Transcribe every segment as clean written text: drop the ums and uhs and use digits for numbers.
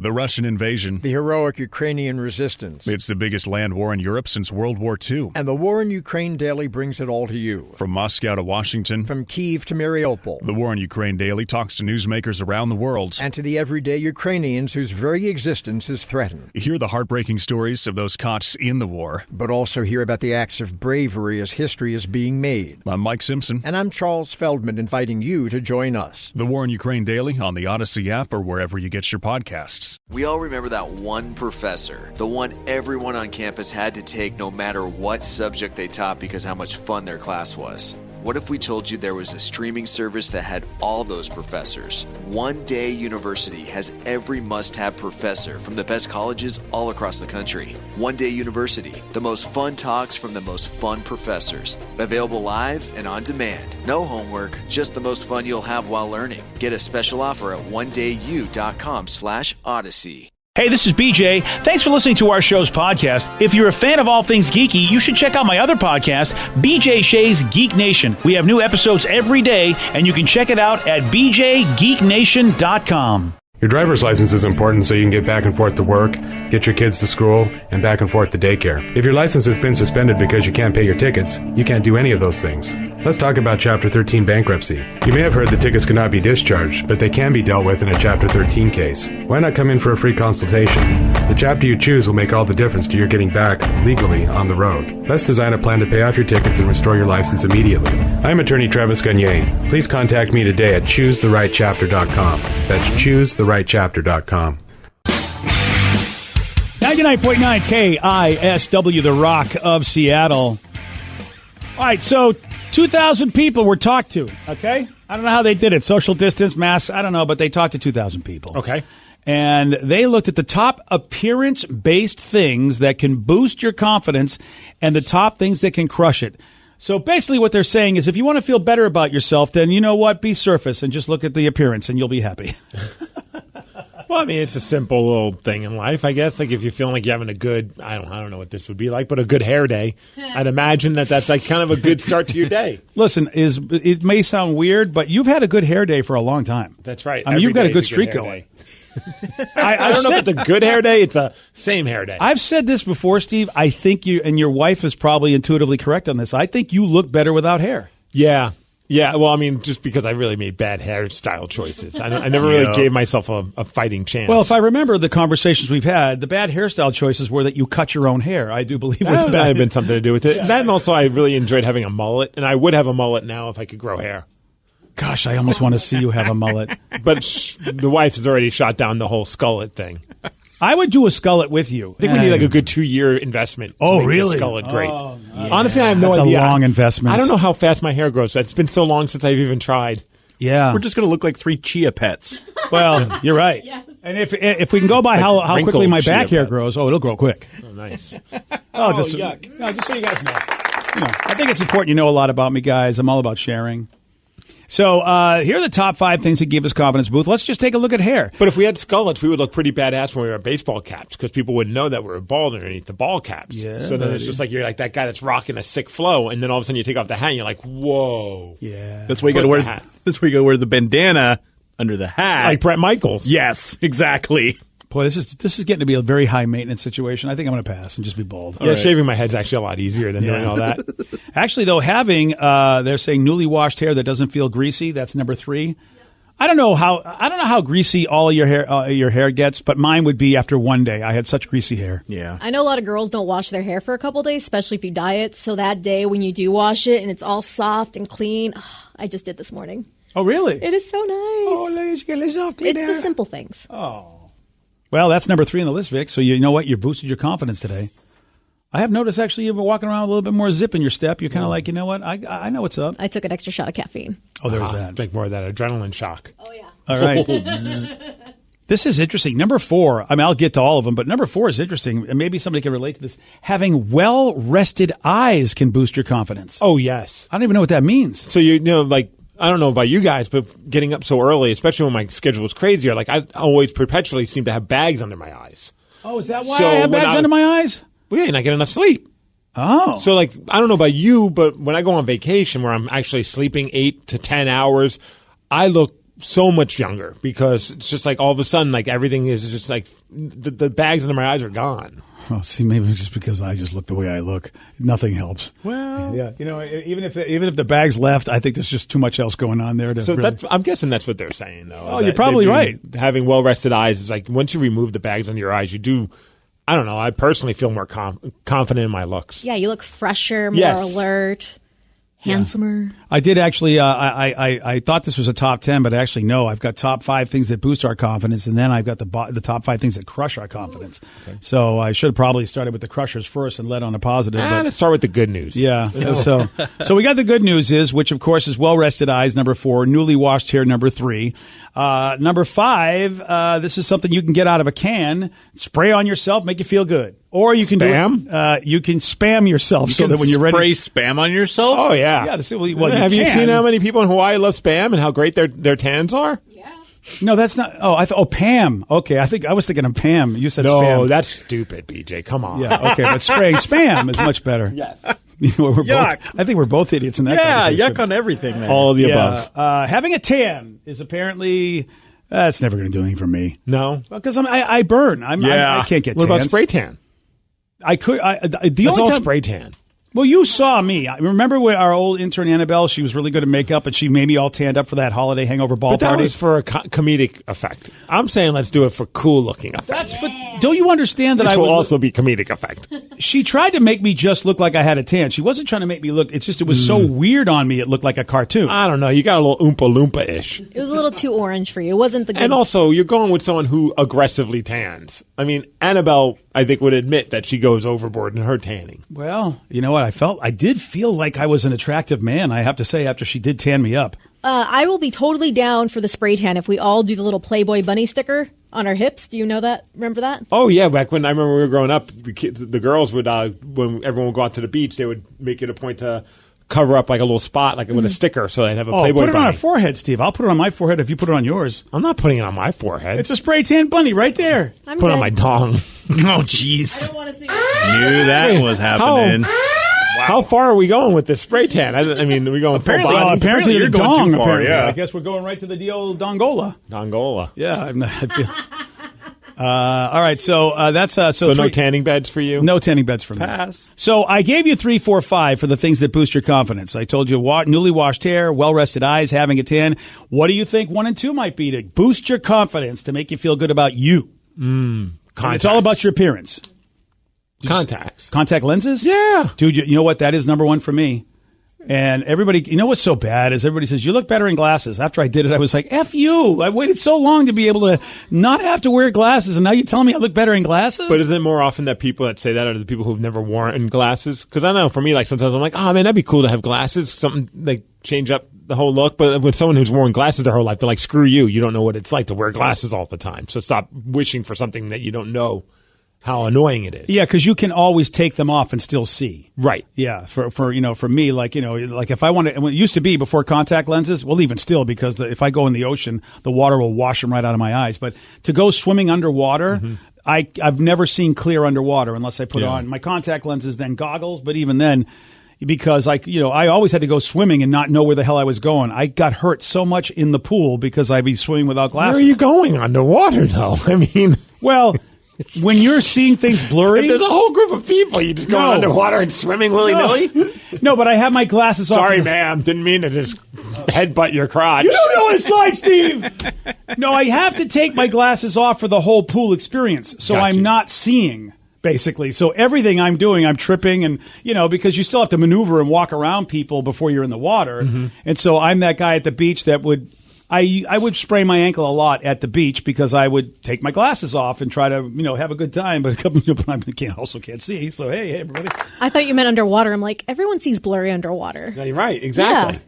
The Russian invasion. The heroic Ukrainian resistance. It's the biggest land war in Europe since World War II. And the War in Ukraine Daily brings it all to you. From Moscow to Washington. From Kyiv to Mariupol. The War in Ukraine Daily talks to newsmakers around the world. And to the everyday Ukrainians whose very existence is threatened. Hear the heartbreaking stories of those caught in the war. But also hear about the acts of bravery as history is being made. I'm Mike Simpson. And I'm Charles Feldman, inviting you to join us. The War in Ukraine Daily on the Odyssey app or wherever you get your podcasts. We all remember that one professor, the one everyone on campus had to take no matter what subject they taught because how much fun their class was. What if we told you there was a streaming service that had all those professors? One Day University has every must-have professor from the best colleges all across the country. One Day University, the most fun talks from the most fun professors. Available live and on demand. No homework, just the most fun you'll have while learning. Get a special offer at ondayu.com/odyssey. Hey, this is BJ. Thanks for listening to our show's podcast. If you're a fan of all things geeky, you should check out my other podcast, BJ Shea's Geek Nation. We have new episodes every day, and you can check it out at bjgeeknation.com. Your driver's license is important so you can get back and forth to work, get your kids to school, and back and forth to daycare. If your license has been suspended because you can't pay your tickets, you can't do any of those things. Let's talk about Chapter 13 bankruptcy. You may have heard the tickets cannot be discharged, but they can be dealt with in a Chapter 13 case. Why not come in for a free consultation? The chapter you choose will make all the difference to your getting back legally on the road. Let's design a plan to pay off your tickets and restore your license immediately. I'm attorney Travis Gagne. Please contact me today at choosetherightchapter.com. That's choosetherightchapter.com. 99.9 KISW, the Rock of Seattle. All right, so 2,000 people were talked to, okay? I don't know how they did it. Social distance, mass, I don't know, but they talked to 2,000 people. Okay. And they looked at the top appearance-based things that can boost your confidence and the top things that can crush it. So basically what they're saying is if you want to feel better about yourself, then you know what? Be surface and just look at the appearance and you'll be happy. Well, I mean, it's a simple little thing in life, I guess. Like if you're feeling like you're having a good, I don't know what this would be like, but a good hair day, I'd imagine that's like kind of a good start to your day. Listen, it may sound weird, but you've had a good hair day for a long time. That's right. I mean, you've got a good streak going. I don't know if it's a good hair day. It's a same hair day. I've said this before, Steve. I think you, and your wife is probably intuitively correct on this, I think you look better without hair. Yeah. Yeah, well, I mean, just because I really made bad hairstyle choices. I never really gave myself a fighting chance. Well, if I remember the conversations we've had, the bad hairstyle choices were that you cut your own hair. I do believe that might have been something to do with it. Yeah. That and also I really enjoyed having a mullet, and I would have a mullet now if I could grow hair. Gosh, I almost want to see you have a mullet. But the wife has already shot down the whole skullet thing. I would do a skullet with you. I think we need like a good 2-year investment to make really? the skullet great. Oh, yeah. Honestly, I have no idea. That's a long investment. I don't know how fast my hair grows. It's been so long since I've even tried. Yeah. We're just going to look like 3 chia pets. Well, you're right. Yes. And if we can go by how quickly my back hair grows, ittle grow quick. Oh, nice. Yuck. No, just so you guys know. I think it's important you know a lot about me, guys. I'm all about sharing. So here are the top 5 things that give us confidence, Booth. Let's just take a look at hair. But if we had skullets, we would look pretty badass when we were baseball caps because people wouldn't know that we were bald underneath the ball caps. Yeah, so then it's just like you're like that guy that's rocking a sick flow, and then all of a sudden you take off the hat and you're like, whoa. Yeah. That's why you got to wear That's where you got to wear the bandana under the hat. Like Brett Michaels. Yes, exactly. Boy, this is getting to be a very high maintenance situation. I think I'm going to pass and just be bald. Yeah, shaving my head's actually a lot easier than doing all that. Actually, though, having they're saying newly washed hair that doesn't feel greasy. That's number 3. I don't know how greasy all your hair gets, but mine would be after one day. I had such greasy hair. Yeah, I know a lot of girls don't wash their hair for a couple of days, especially if you dye it. So that day when you do wash it and it's all soft and clean, I just did this morning. Oh, really? It is so nice. Oh, let's get soft clean hair. It's the simple things. Oh. Well, that's number 3 on the list, Vic. So you know what? You boosted your confidence today. I have noticed actually you've been walking around with a little bit more zip in your step. You're kind of like, you know what? I know what's up. I took an extra shot of caffeine. Oh, there's that. Drink more of that adrenaline shock. Oh, yeah. All right. This is interesting. Number 4, I mean, I'll get to all of them, but number 4 is interesting, and maybe somebody can relate to this. Having well-rested eyes can boost your confidence. Oh, yes. I don't even know what that means. So, you know, like, I don't know about you guys, but getting up so early, especially when my schedule was crazier, like I always perpetually seem to have bags under my eyes. Oh, is that why I have bags under my eyes? Well, yeah, and I get enough sleep. Oh. So, like, I don't know about you, but when I go on vacation where I'm actually sleeping 8 to 10 hours, I look so much younger because it's just like all of a sudden, like everything is just like the bags under my eyes are gone. Well, see, maybe just because I just look the way I look, nothing helps. Well, Yeah, even if the bag's left, I think there's just too much else going on there. So really... I'm guessing that's what they're saying, though. Oh, you're probably right. Having well-rested eyes is like once you remove the bags on your eyes, you do. I don't know. I personally feel more confident in my looks. Yeah, you look fresher, more Yes. alert, handsomer. I did actually. I thought this was a top 10, but actually no. I've got top 5 things that boost our confidence, and then I've got the top 5 things that crush our confidence. Okay. So I should have probably started with the crushers first and led on a positive. But Let's start with the good news. yeah. So we got the good news is, which of course is well rested eyes, number 4, newly washed hair, number 3. Number 5, this is something you can get out of a can, spray on yourself, make you feel good. Or you can Spam? you can spam yourself so that when you're ready. Spray spam on yourself? Oh yeah. Yeah. Have you seen how many people in Hawaii love Spam and how great their tans are? No, that's not. Oh, Pam. Okay, I was thinking of Pam. You said No, spam. that's stupid, BJ. Come on. Yeah. Okay, but spraying spam is much better. Yes. Yuck. I think we're both idiots in that. Yeah, conversation. yuck on everything, man. All of the above. Having a tan is apparently it's never going to do anything for me No. because I burn. I can't get. What about tans. spray tan? I could. The That's only all time, spray tan. Well, you saw me. I remember when our old intern Annabelle. She was really good at makeup, and she made me all tanned up for that holiday hangover ball But that party. was for a comedic effect. I'm saying let's do it for cool looking effect. But don't you understand that Which I will was also be comedic effect. She tried to make me just look like I had a tan. She wasn't trying to make me look. It's just it was so weird on me. It looked like a cartoon. I don't know. You got a little Oompa Loompa ish. It was a little too orange for you. It wasn't the good. And also, you're going with someone who aggressively tans. I mean, Annabelle, I think, would admit that she goes overboard in her tanning. Well, you know what? I did feel like I was an attractive man. I have to say, after she did tan me up. I will be totally down for the spray tan if we all do the little Playboy bunny sticker on our hips. Do you know that? Remember that? Oh, yeah. Back when I remember we were growing up, the girls would, when everyone would go out to the beach, they would make it a point to cover up like a little spot, like with a sticker, so they'd have a Playboy put it bunny. on our forehead, Steve. I'll put it on my forehead if you put it on yours. I'm not putting it on my forehead. It's a spray tan bunny right there. I'm put it good. on my dong. Oh, jeez. I don't want to see it. Knew that was happening. How far are we going with this spray tan? I mean, are we going full Apparently- body? Apparently you're the going dong. too far, apparently. yeah. I guess we're going right to the old dongola. Dongola. Yeah. I feel. All right. So that's So no three- tanning beds for you? No tanning beds for me. Pass. So I gave you 3, 4, 5 for the things that boost your confidence. I told you newly washed hair, well-rested eyes, having a tan. What do you think 1 and 2 might be to boost your confidence, to make you feel good about you? And it's all about your appearance. Contacts. Contact lenses? Yeah. Dude, you know what? That is number 1 for me. And everybody, you know what's so bad is everybody says, you look better in glasses. After I did it, I was like, F you. I waited so long to be able to not have to wear glasses, and now you're telling me I look better in glasses? But isn't it more often that people that say that are the people who've never worn glasses? Because I know for me, like sometimes I'm like, oh man, that'd be cool to have glasses. Something like change up the whole look. But with someone who's worn glasses their whole life, they're like, screw you. You don't know what it's like to wear glasses all the time. So stop wishing for something that you don't know how annoying it is. Yeah, because you can always take them off and still see. Right. Yeah, for me, like if I want to, it used to be before contact lenses. Well, even still, because if I go in the ocean, the water will wash them right out of my eyes. But to go swimming underwater, I've never seen clear underwater unless I put on my contact lenses, then goggles. But even then, because I always had to go swimming and not know where the hell I was going. I got hurt so much in the pool because I'd be swimming without glasses. Where are you going underwater, though? I mean, well. When you're seeing things blurry, if there's a whole group of people, you just go underwater and swimming willy-nilly? No, but I have my glasses off. Sorry, ma'am. Didn't mean to just headbutt your crotch. You don't know what it's like, Steve. No, I have to take my glasses off for the whole pool experience, so Gotcha. I'm not seeing, basically. So everything I'm doing, I'm tripping, and, because you still have to maneuver and walk around people before you're in the water. And so I'm that guy at the beach that would... I would sprain my ankle a lot at the beach because I would take my glasses off and try to, have a good time, but I also can't see. So, hey, everybody. I thought you meant underwater. I'm like, everyone sees blurry underwater. Yeah, you're right. Exactly. Yeah.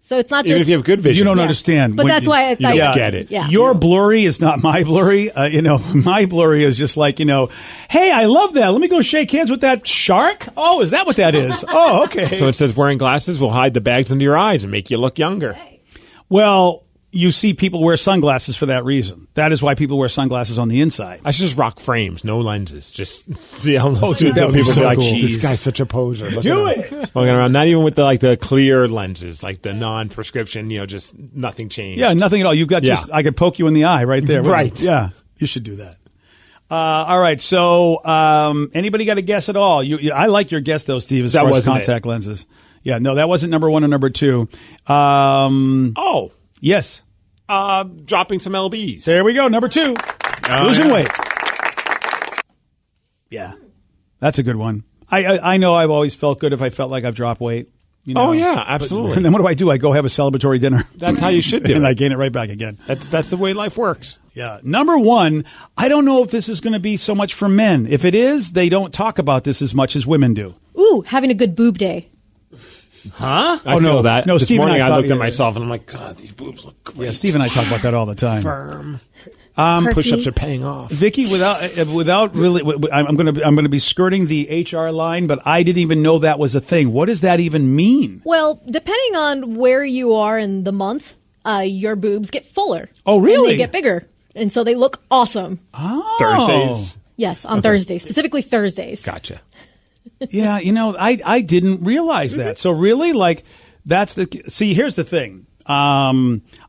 So it's not Even just... if you have good vision. You don't understand. But that's why I thought... You don't get it. Yeah. Your blurry is not my blurry. My blurry is just like, hey, I love that. Let me go shake hands with that shark. Oh, is that what that is? Oh, okay. So it says wearing glasses will hide the bags under your eyes and make you look younger. Well, you see people wear sunglasses for that reason. That is why people wear sunglasses on the inside. I should just rock frames, no lenses. Just see how dude, that would be people so be like, cool. this guy's such a poser. Do it. Walking around, not even with the clear lenses, like the non-prescription, just nothing changed. Yeah, nothing at all. You've got just, I could poke you in the eye right there. Right. Yeah, you should do that. All right, so anybody got a guess at all? I like your guess, though, Steve, as far as contact lenses. Yeah, no, that wasn't number one or number two. Yes. Dropping some LBs. There we go, number two. Losing weight. Yeah, that's a good one. I know I've always felt good if I felt like I've dropped weight. Oh, yeah, absolutely. And then what do? I go have a celebratory dinner. That's how you should do and it. I gain it right back again. That's the way life works. Yeah. Number one, I don't know if this is going to be so much for men. If it is, they don't talk about this as much as women do. Ooh, having a good boob day. Huh? I feel that. No, this Steve and morning I I thought- looked at myself and I'm like, God, these boobs look great. Yeah, Steve and I talk about that all the time. Firm. Perky. Push-ups are paying off. Vicky, without really, I'm going to be skirting the HR line, but I didn't even know that was a thing. What does that even mean? Well, depending on where you are in the month, your boobs get fuller. Oh, really? And they get bigger. And so they look awesome. Oh, Thursdays. Yes, on Thursdays, specifically Thursdays. Gotcha. Yeah, I didn't realize that. So really, that's see. Here's the thing.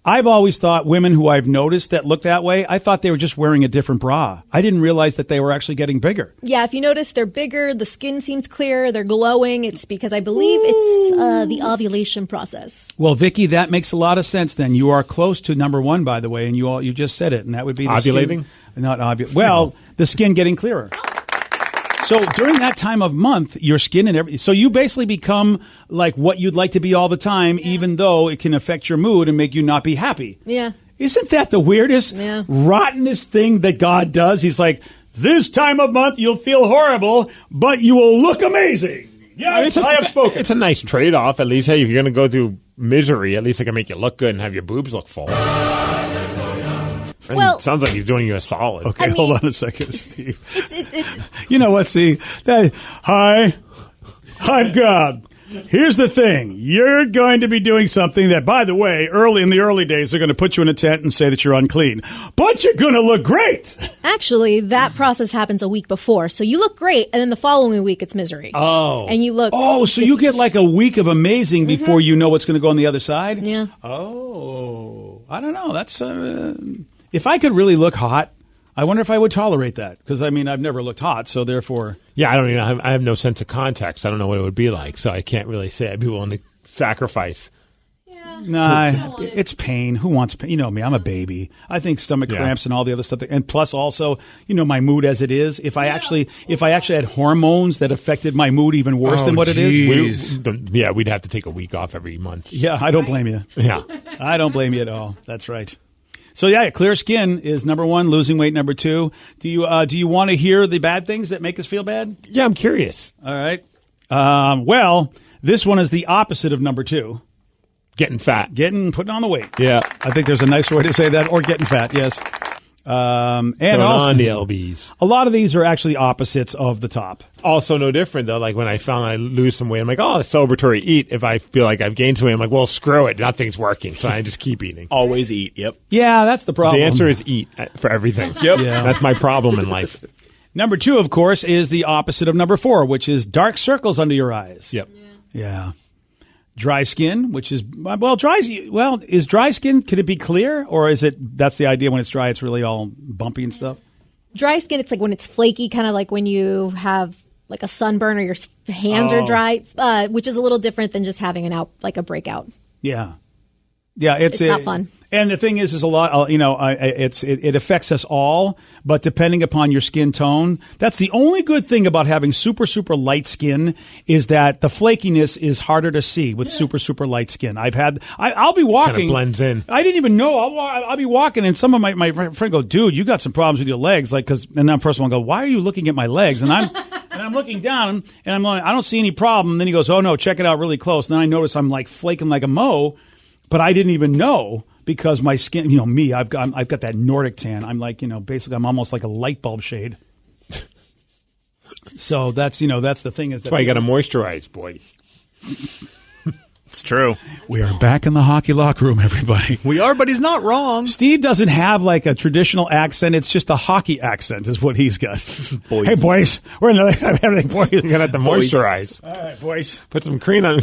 I've always thought women who I've noticed that look that way, I thought they were just wearing a different bra. I didn't realize that they were actually getting bigger. Yeah, if you notice, they're bigger, the skin seems clearer, they're glowing. It's because I believe it's the ovulation process. Well, Vicky, that makes a lot of sense then. You are close to number one, by the way, and you just said it, and that would be the ovulating? Skin, not ovulating. Well, the skin getting clearer. So during that time of month, your skin and everything, so you basically become like what you'd like to be all the time, even though it can affect your mood and make you not be happy. Yeah. Isn't that the weirdest, rottenest thing that God does? He's like, this time of month you'll feel horrible, but you will look amazing. Yes, I have spoken. It's a nice trade-off. At least, hey, if you're going to go through misery, at least it can make you look good and have your boobs look full. Well, sounds like he's doing you a solid. Okay, hold on a second, Steve. You know what, see? Hi, I'm God. Here's the thing. You're going to be doing something that, by the way, in the early days, they're going to put you in a tent and say that you're unclean. But you're going to look great. Actually, that process happens a week before. So you look great, and then the following week, it's misery. Oh. And you look... Oh, so you get like a week of amazing before you know what's going to go on the other side? Yeah. Oh, I don't know. That's... if I could really look hot, I wonder if I would tolerate that. Because, I've never looked hot, so therefore... Yeah, I have no sense of context. I don't know what it would be like, so I can't really say I'd be willing to sacrifice. Nah, it's pain. Who wants pain? You know me, I'm a baby. I think stomach cramps and all the other stuff. And plus also, my mood as it is. If I actually had hormones that affected my mood even worse than what it is. We'd have to take a week off every month. Yeah, I don't blame you. Yeah. I don't blame you at all. That's right. So clear skin is number one, losing weight number two. Do you want to hear the bad things that make us feel bad? Yeah, I'm curious. All right. Well, this one is the opposite of number two. Getting fat. Putting on the weight. Yeah. I think there's a nicer way to say that, or getting fat, yes. And throwing also, on the LBs. A lot of these are actually opposites of the top. Also no different, though. Like when I found I lose some weight, I'm like, oh, it's celebratory eat. If I feel like I've gained some weight, I'm like, well, screw it. Nothing's working. So I just keep eating. Always eat. Yep. Yeah, that's the problem. The answer is eat for everything. Yep. Yeah. That's my problem in life. Number two, of course, is the opposite of number four, which is dark circles under your eyes. Yep. Yeah. Dry skin, which is, is dry skin, could it be clear? Or is that's the idea when it's dry, it's really all bumpy and stuff? Dry skin, it's like when it's flaky, kind of like when you have like a sunburn or your hands are dry, which is a little different than just having a breakout. Yeah. Yeah, it's not fun. And the thing is a lot, it affects us all, but depending upon your skin tone, that's the only good thing about having super, super light skin is that the flakiness is harder to see with super, super light skin. I'll be walking. Kind of blends in. I didn't even know. I'll be walking and some of my friend go, dude, you got some problems with your legs. And that person will go, why are you looking at my legs? And I'm looking down and I'm like, I don't see any problem. And then he goes, oh no, check it out really close. And then I notice I'm like flaking like a moe, but I didn't even know. Because my skin, me, I've got that Nordic tan. I'm like, basically, I'm almost like a light bulb shade. So that's the thing is that's why you got to moisturize, boys. It's true. We are back in the hockey locker room, everybody. We are, but he's not wrong. Steve doesn't have like a traditional accent. It's just a hockey accent is what he's got. Boys. Hey, boys. We're in everything, boys. You're gonna have to moisturize. All right, boys. Put some cream on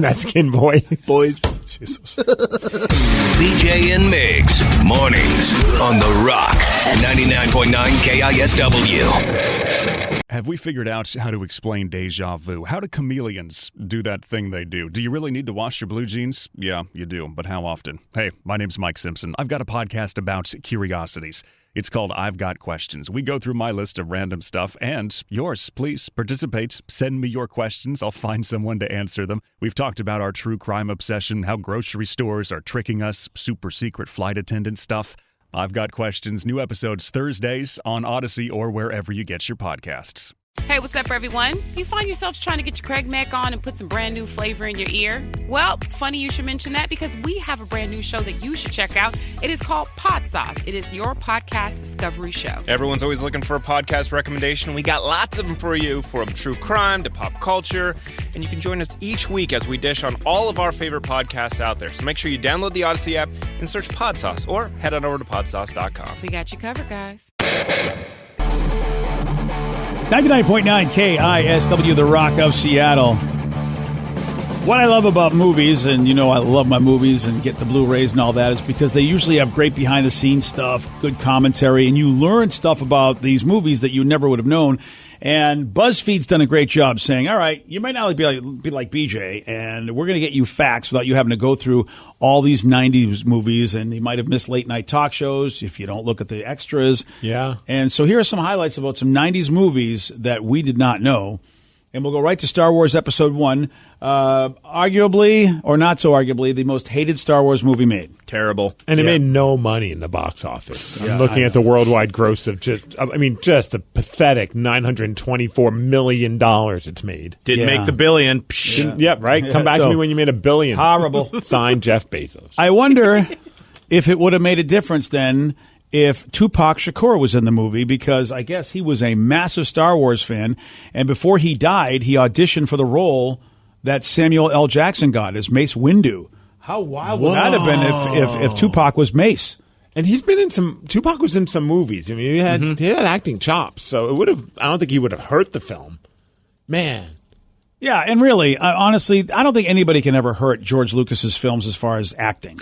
that skin, boy. Boys. Jesus. BJ and Migs, mornings on The Rock, 99.9 KISW. Have we figured out how to explain deja vu? How do chameleons do that thing they do? Do you really need to wash your blue jeans? Yeah, you do, but how often? Hey, my name's Mike Simpson. I've got a podcast about curiosities. It's called I've Got Questions. We go through my list of random stuff and yours. Please participate. Send me your questions. I'll find someone to answer them. We've talked about our true crime obsession, how grocery stores are tricking us, super secret flight attendant stuff. I've Got Questions. New episodes Thursdays on Odyssey or wherever you get your podcasts. Hey, what's up, everyone? You find yourselves trying to get your Craig Mack on and put some brand new flavor in your ear? Well, funny you should mention that because we have a brand new show that you should check out. It is called Pod Sauce. It is your podcast discovery show. Everyone's always looking for a podcast recommendation. We got lots of them for you, from true crime to pop culture. And you can join us each week as we dish on all of our favorite podcasts out there. So make sure you download the Odyssey app and search Pod Sauce or head on over to podsauce.com. We got you covered, guys. 99.9 KISW, The Rock of Seattle. What I love about movies, and you know I love my movies and get the Blu-rays and all that, is because they usually have great behind-the-scenes stuff, good commentary, and you learn stuff about these movies that you never would have known. And BuzzFeed's done a great job saying, all right, you might not be like BJ, and we're going to get you facts without you having to go through all these 90s movies, and you might have missed late-night talk shows if you don't look at the extras. Yeah. And so here are some highlights about some 90s movies that we did not know. And we'll go right to Star Wars Episode 1. Arguably, or not so arguably, the most hated Star Wars movie made. Terrible. And it made no money in the box office. Yeah, I'm looking at the worldwide gross of just a pathetic $924 million it's made. Didn't Yeah. make the billion. Yeah, right? Come back So, to me when you made $1 billion. horrible. Signed Jeff Bezos. I wonder if it would have made a difference then if Tupac Shakur was in the movie, because I guess he was a massive Star Wars fan, and before he died, he auditioned for the role that Samuel L. Jackson got as Mace Windu. How wild would that have been if Tupac was Mace? And he's been in Tupac was in some movies. I mean, he had acting chops, so I don't think he would have hurt the film. Man. Yeah, and really, honestly, I don't think anybody can ever hurt George Lucas's films as far as acting.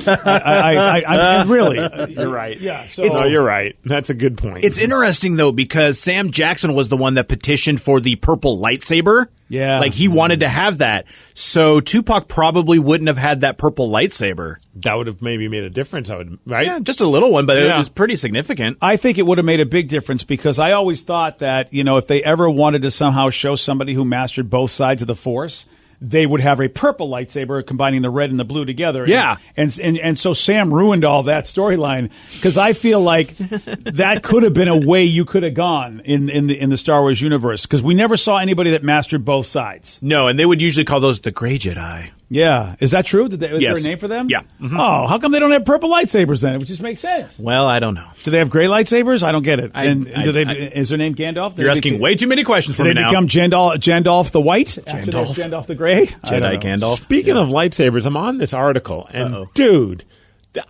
I really, You're right. Yeah, so No, you're right. That's a good point. It's interesting, though, because Sam Jackson was the one that petitioned for the purple lightsaber. Yeah. Like, he wanted to have that. So Tupac probably wouldn't have had that purple lightsaber. That would have maybe made a difference, right? Yeah, just a little one, but Yeah. it was pretty significant. I think it would have made a big difference because I always thought that, if they ever wanted to somehow show somebody who mastered both sides of the Force, they would have a purple lightsaber combining the red and the blue together. Yeah. And so Sam ruined all that storyline because I feel like that could have been a way you could have gone in the Star Wars universe because we never saw anybody that mastered both sides. No, and they would usually call those the Gray Jedi. Yeah. Is that true? Is there Yes. a name for them? Yeah. Mhm. Oh, how come they don't have purple lightsabers then? It would just make sense. Well, I don't know. Do they have gray lightsabers? I don't get it. I- Is their name Gandalf? You're asking way too many questions for Do me they now. become Gandalf the White? After they have Gandalf the Gray? I don't Jedi know. Gandalf. Speaking of lightsabers, I'm on this article, and dude,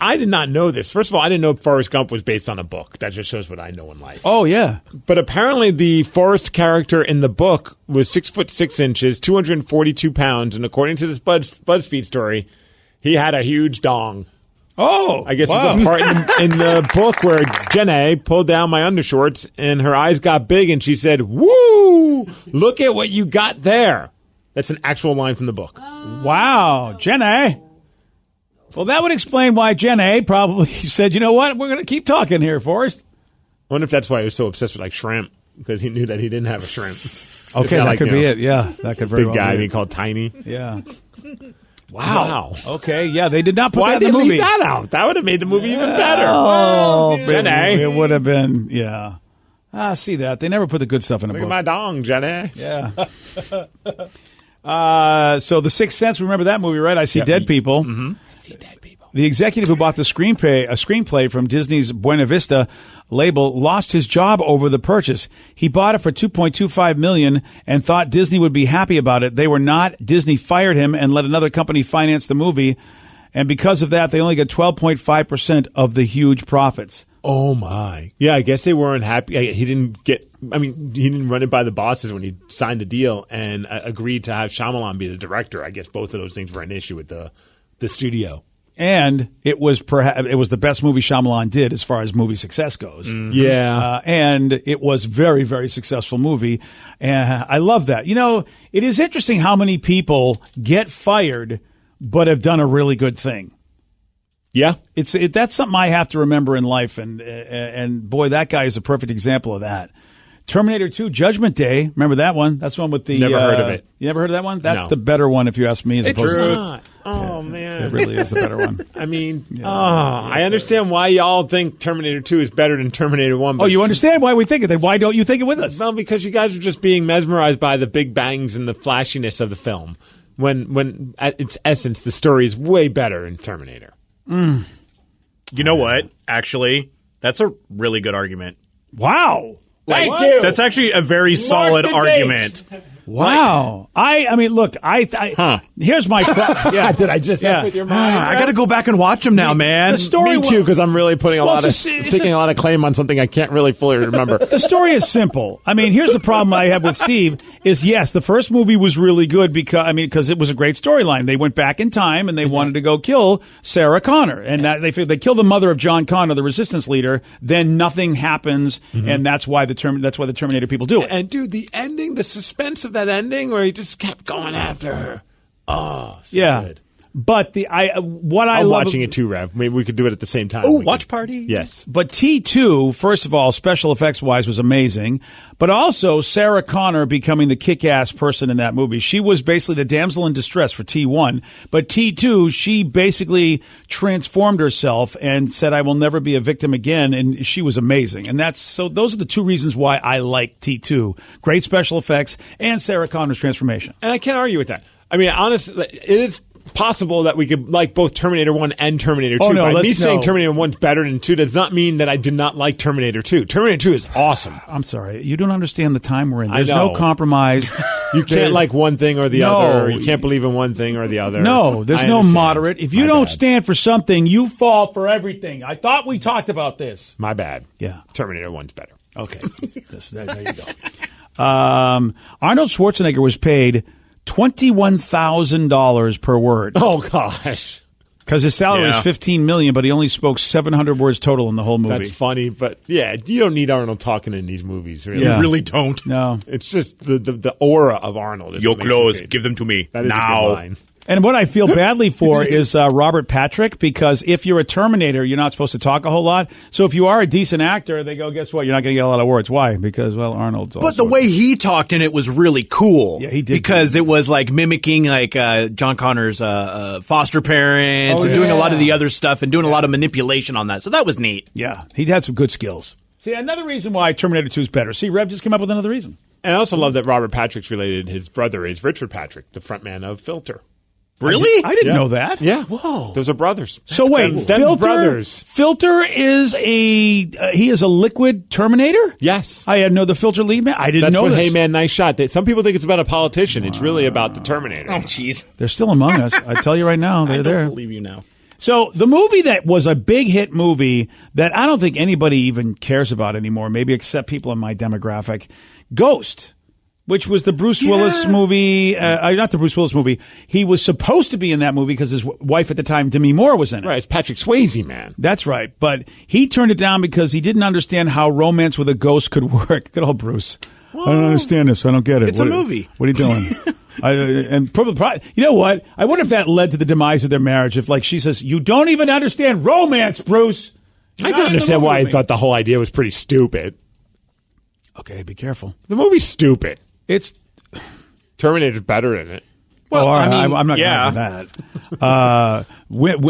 I did not know this. First of all, I didn't know Forrest Gump was based on a book. That just shows what I know in life. Oh, yeah. But apparently, the Forrest character in the book was 6'6", 242 pounds, and according to this BuzzFeed story, he had a huge dong. Oh, I guess wow. it's a part in the book where Jenna pulled down my undershorts and her eyes got big, and she said, "Woo! Look at what you got there." That's an actual line from the book. Wow, Jenna. Well, that would explain why Jenna probably said, you know what, we're going to keep talking here, Forrest. I wonder if that's why he was so obsessed with shrimp, because he knew that he didn't have a shrimp. Okay, that could be it. Yeah, that could very Big well guy be being it. called Tiny. Yeah. Wow. Okay, yeah, they did not put Why that did in they the movie. leave that out? That would have made the movie even better. Oh, Jenna. it would have been, yeah. See that. They never put the good stuff in a Look book. at my dong, Jenna. Yeah. So The Sixth Sense, remember that movie, right? I See Dead People. See dead people. The executive who bought the screenplay from Disney's Buena Vista label lost his job over the purchase. He bought it for $2.25 million and thought Disney would be happy about it. They were not. Disney fired him and let another company finance the movie. And because of that, they only got 12.5% of the huge profits. Oh, my. Yeah, I guess they weren't happy. He didn't run it by the bosses when he signed the deal and agreed to have Shyamalan be the director. I guess both of those things were an issue with the studio. And it was the best movie Shyamalan did as far as movie success goes. Mm-hmm. Yeah. And it was very, very successful movie. And I love that. You know, it is interesting how many people get fired but have done a really good thing. Yeah. That's something I have to remember in life. And boy, that guy is a perfect example of that. Terminator 2 Judgment Day. Remember that one? That's one with the... Never heard of it. You never heard of that one? That's No. the better one if you ask me. It's not. Oh, man. It really is the better one. I mean, I understand why y'all think Terminator 2 is better than Terminator 1. Oh, you understand why we think it? Then why don't you think it with us? Well, because you guys are just being mesmerized by the big bangs and the flashiness of the film. When at its essence, the story is way better in Terminator. You know what? Actually, that's a really good argument. Wow. Thank you. That's actually a very solid argument. Wow. I mean, look, here's my yeah. Did I just F with your mind? I got to go back and watch them now, man. The story Me too, because I'm really putting a lot of claim on something I can't really fully remember. The story is simple. I mean, here's the problem I have with Steve is yes, the first movie was really good because it was a great storyline. They went back in time and they wanted to go kill Sarah Connor, and that they killed the mother of John Connor, the resistance leader. Then nothing happens, and that's why the Terminator people do it. And dude, the ending, the suspense of that ending where he just kept going after her. Oh, so good. But I'm love watching it too, Rev. Maybe we could do it at the same time. Oh, watch party? Yes. But T2, first of all, special effects wise, was amazing. But also Sarah Connor becoming the kick-ass person in that movie. She was basically the damsel in distress for T1. But T2, she basically transformed herself and said, "I will never be a victim again." And she was amazing. And those are the two reasons why I like T2. Great special effects and Sarah Connor's transformation. And I can't argue with that. I mean, honestly, it is possible that we could like both Terminator 1 and Terminator 2. Oh, no, By me saying Terminator 1's better than 2 does not mean that I did not like Terminator 2. Terminator 2 is awesome. I'm sorry. You don't understand the time we're in. There's I know. no compromise. You can't like one thing or the other. Or you can't believe in one thing or the other. No, there's no moderate. If you don't stand for something, you fall for everything. I thought we talked about this. My bad. Yeah. Terminator 1's better. Okay. There you go. Arnold Schwarzenegger was paid $21,000 per word. Oh gosh. Because his salary is $15 million, but he only spoke 700 words total in the whole movie. That's funny, but yeah, you don't need Arnold talking in these movies. Really. You really don't. No. It's just the aura of Arnold. Your clothes, give them to me that is now. A good line. And what I feel badly for is Robert Patrick, because if you're a Terminator, you're not supposed to talk a whole lot. So if you are a decent actor, they go, guess what? You're not going to get a lot of words. Why? Because, well, Arnold's also... But the way he talked in it was really cool. Yeah, he did. Because it was like mimicking like John Connor's foster parents and doing a lot of the other stuff and doing a lot of manipulation on that. So that was neat. Yeah, he had some good skills. See, another reason why Terminator 2 is better. See, Rev just came up with another reason. And I also love that Robert Patrick's related. His brother is Richard Patrick, the frontman of Filter. Really? I didn't know that. Yeah. Whoa. Those are brothers. So wait, Them's brothers. Filter is he is a liquid Terminator? Yes. I had the Filter lead man. I didn't know this. Hey Man, nice shot. Some people think it's about a politician. It's really about the Terminator. Oh, jeez. They're still among us. I tell you right now, they're there. I don't believe you now. So the movie that was a big hit movie that I don't think anybody even cares about anymore, maybe except people in my demographic, Ghost. Which was the Bruce Willis movie, not the Bruce Willis movie. He was supposed to be in that movie because his wife at the time, Demi Moore, was in it. Right, it's Patrick Swayze, man. That's right. But he turned it down because he didn't understand how romance with a ghost could work. Good old Bruce. Whoa. I don't understand this. I don't get it. It's a movie. What are you doing? And probably, you know what? I wonder if that led to the demise of their marriage. If, like, she says, "You don't even understand romance, Bruce." I can understand why I thought the whole idea was pretty stupid. Okay, be careful. The movie's stupid. It's Terminator's better in it. Well, I'm not going to that.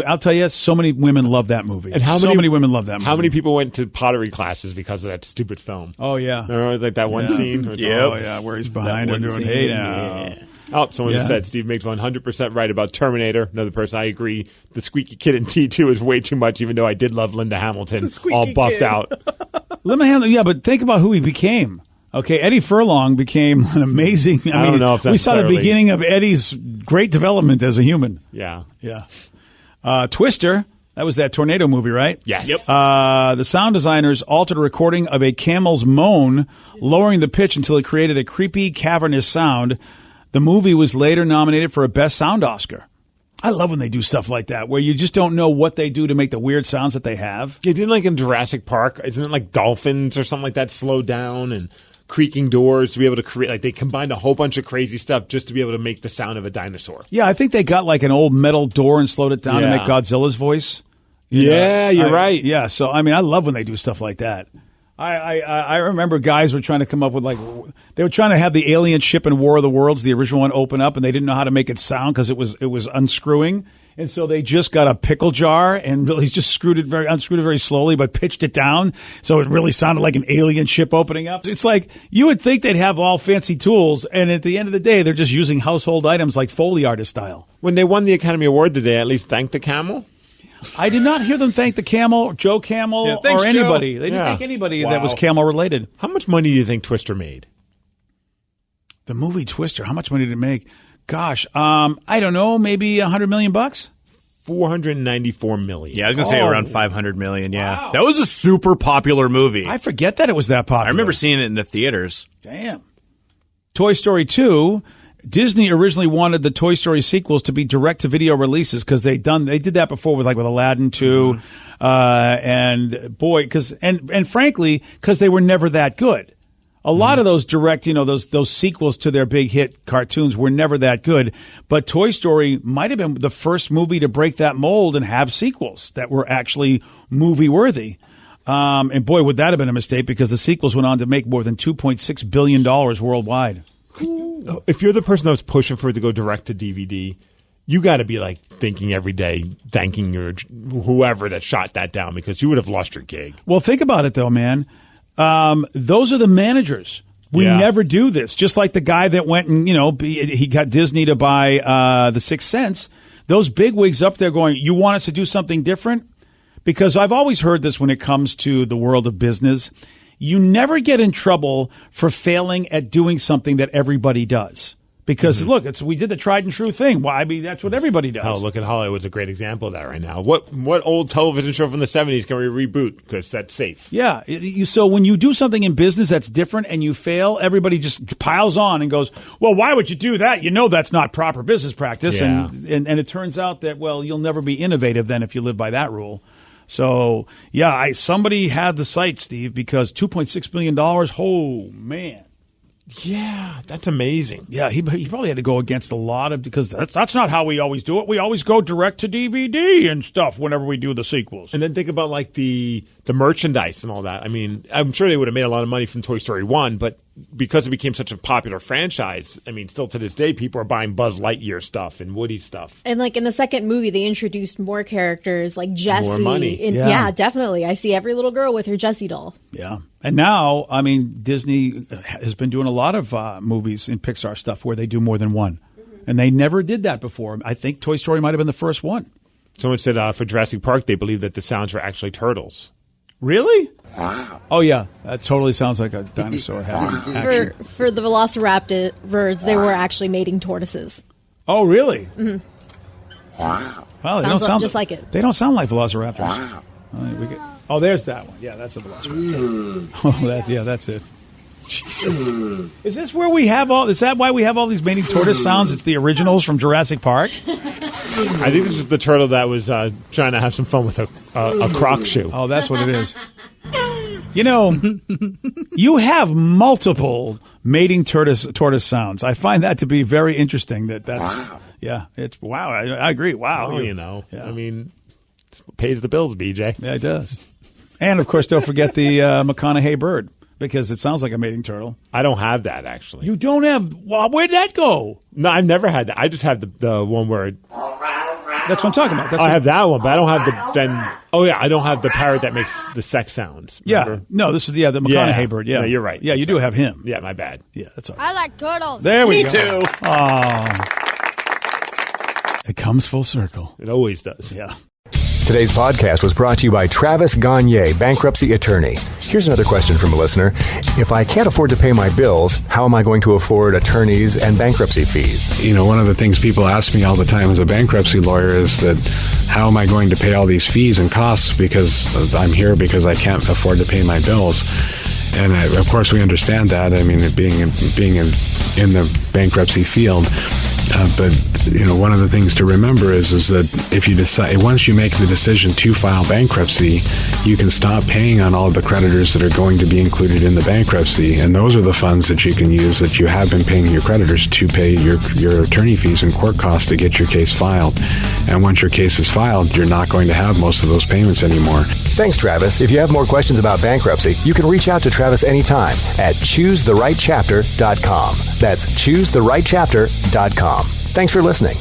I'll tell you, so many women love that movie. And so many women love that movie. How many people went to pottery classes because of that stupid film? Oh, yeah. Remember like that one scene? Oh, yeah, where he's behind her doing, hey now. Oh, someone just said Steve Miggs 100% right about Terminator. Another person, I agree. The squeaky kid in T2 is way too much, even though I did love Linda Hamilton, all buffed out. Linda Hamilton, yeah, but think about who he became. Okay, Eddie Furlong became an amazing. I don't know if we saw the beginning of Eddie's great development as a human. Yeah. Twister. That was that tornado movie, right? Yes. Yep. The sound designers altered a recording of a camel's moan, lowering the pitch until it created a creepy, cavernous sound. The movie was later nominated for a Best Sound Oscar. I love when they do stuff like that, where you just don't know what they do to make the weird sounds that they have. Yeah, didn't like in Jurassic Park, isn't it like dolphins or something like that slow down and creaking doors to be able to create, like they combined a whole bunch of crazy stuff just to be able to make the sound of a dinosaur. Yeah, I think they got like an old metal door and slowed it down to make Godzilla's voice. You're right. Yeah, so I mean, I love when they do stuff like that. I remember guys were trying to come up with they were trying to have the alien ship in War of the Worlds, the original one, open up, and they didn't know how to make it sound because it was unscrewing, and so they just got a pickle jar and really just unscrewed it very slowly, but pitched it down so it really sounded like an alien ship opening up. It's like you would think they'd have all fancy tools, and at the end of the day, they're just using household items like Foley artist style. When they won the Academy Award, did they at least thank the camel? I did not hear them thank the camel, Joe Camel, thanks, or anybody. Joe. They didn't thank anybody that was camel related. How much money do you think Twister made? The movie Twister, how much money did it make? Gosh, I don't know, maybe $100 million? $494 million. Yeah, I was going to say around $500 million, yeah. Wow. That was a super popular movie. I forget that it was that popular. I remember seeing it in the theaters. Damn. Toy Story 2... Disney originally wanted the Toy Story sequels to be direct-to-video releases because they did that before with Aladdin 2, and boy, and frankly, because they were never that good. A lot of those direct, those sequels to their big hit cartoons were never that good. But Toy Story might have been the first movie to break that mold and have sequels that were actually movie-worthy. And boy, would that have been a mistake because the sequels went on to make more than $2.6 billion worldwide. If you're the person that was pushing for it to go direct to DVD, you got to be like thinking every day, thanking your whoever that shot that down because you would have lost your gig. Well, think about it though, man. Those are the managers. We never do this. Just like the guy that went and he got Disney to buy The Sixth Sense. Those bigwigs up there going, "You want us to do something different?" Because I've always heard this when it comes to the world of business. You never get in trouble for failing at doing something that everybody does. Because, look, we did the tried and true thing. Well, I mean, that's what everybody does. Oh, look at Hollywood's a great example of that right now. What old television show from the 70s can we reboot? Because that's safe. Yeah. So when you do something in business that's different and you fail, everybody just piles on and goes, well, why would you do that? You know that's not proper business practice. Yeah. And it turns out that, well, you'll never be innovative then if you live by that rule. So, yeah, somebody had the site, Steve, because $2.6 billion, oh, man. Yeah, that's amazing. Yeah, he probably had to go against a lot of, because that's not how we always do it. We always go direct to DVD and stuff whenever we do the sequels. And then think about like the merchandise and all that. I mean, I'm sure they would have made a lot of money from Toy Story 1, but because it became such a popular franchise, I mean, still to this day, people are buying Buzz Lightyear stuff and Woody stuff. And like in the second movie, they introduced more characters like Jessie. More money. Yeah, definitely. I see every little girl with her Jessie doll. Yeah. And now, I mean, Disney has been doing a lot of movies and Pixar stuff where they do more than one. And they never did that before. I think Toy Story might have been the first one. Someone said for Jurassic Park, they believe that the sounds were actually turtles. Really? Wow. Oh, yeah. That totally sounds like a dinosaur having action. For the Velociraptors, they were actually mating tortoises. Oh, really? Mm-hmm. Wow. Well, they sounds don't sound just like it. They don't sound like Velociraptors. Wow. There's that one. Yeah, that's the Velociraptor. Oh, that's it. Jesus. Is this where we have all? Is that why we have all these mating tortoise sounds? It's the originals from Jurassic Park. I think this is the turtle that was trying to have some fun with a croc shoe. Oh, that's what it is. You know, you have multiple mating tortoise sounds. I find that to be very interesting. That's wow. Yeah, it's wow. I agree. Wow. Oh, yeah. I mean, it pays the bills, BJ. Yeah, it does. And of course, don't forget the McConaughey bird. Because it sounds like a mating turtle. I don't have that, actually. You don't have... Well, where'd that go? No, I've never had that. I just have the one where... That's what I'm talking about. I have that one, but I don't have I don't have the parrot that makes the sex sounds. Remember? Yeah. No, this is the McConaughey bird. Yeah, No, you're right. Yeah, you do have him. Yeah, my bad. Yeah, that's all right. I like turtles. There we Me go. too. Oh. It comes full circle. It always does. Yeah. Today's podcast was brought to you by Travis Gagne, bankruptcy attorney. Here's another question from a listener. If I can't afford to pay my bills, how am I going to afford attorneys and bankruptcy fees? One of the things people ask me all the time as a bankruptcy lawyer is that how am I going to pay all these fees and costs because I'm here because I can't afford to pay my bills? And of course we understand that. I mean, being in the bankruptcy field. But one of the things to remember is that if you decide, once you make the decision to file bankruptcy, you can stop paying on all of the creditors that are going to be included in the bankruptcy, and those are the funds that you can use that you have been paying your creditors to pay your attorney fees and court costs to get your case filed. And once your case is filed, you're not going to have most of those payments anymore. Thanks, Travis. If you have more questions about bankruptcy, you can reach out to Travis anytime at choosetherightchapter.com. That's choosetherightchapter.com. Thanks for listening.